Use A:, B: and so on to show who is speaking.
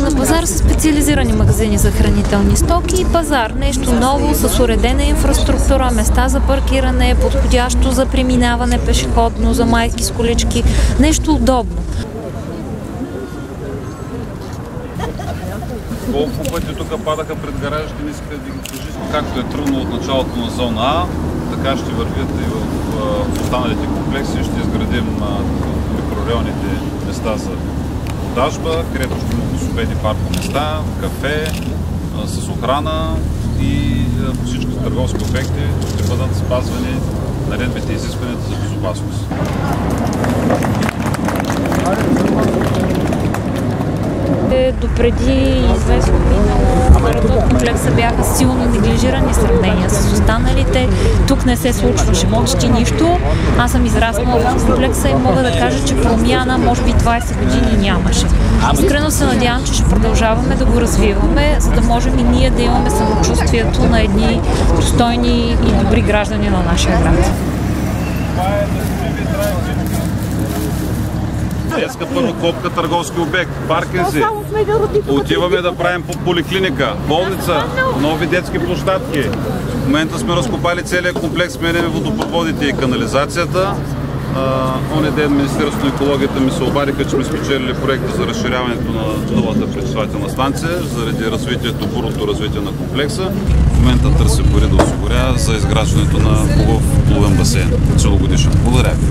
A: на пазар са специализирани магазини за хранителни стоки и пазар. Нещо ново с уредена инфраструктура, места за паркиране, подходящо за преминаване пешеходно, за майки с колички. Нещо удобно.
B: Колко пъти тук падаха пред гаражите, не искаха да ги кажат. Както е тръгнало от началото на зона А, така ще вървят и в останалите комплекси. Ще изградим микрорайоните места за продажба, където ще има обособени паркоместа, кафе, с охрана и всички търговски обекти ще бъдат спазвани наредбите и изискванията за безопасност.
A: Допреди известно минало хората от комплекса бяха силно неглижирани в сравнение с останалите. Тук не се случваше почти нищо. Аз съм израснала в комплекса и мога да кажа, че промяна може би 20 години нямаше. Искрено се надявам, че ще продължаваме да го развиваме, за да можем и ние да имаме самочувствието на едни достойни и добри граждани на нашия град.
B: Днеска първа копка търговски обект, паркинзи. Отиваме да правим поликлиника, болница, нови детски площадки. В момента сме разкопали целият комплекс, сменяме водопроводите и канализацията. Оня ден Министерството на екологията ми се обадиха, че сме спечелили проекта за разширяването на новата пречиствателна станция заради развитието, бурното развитие на комплекса. В момента търси пари да осигурява за изграждането на хубав плувен басейн целогодишен. Благодаря ви.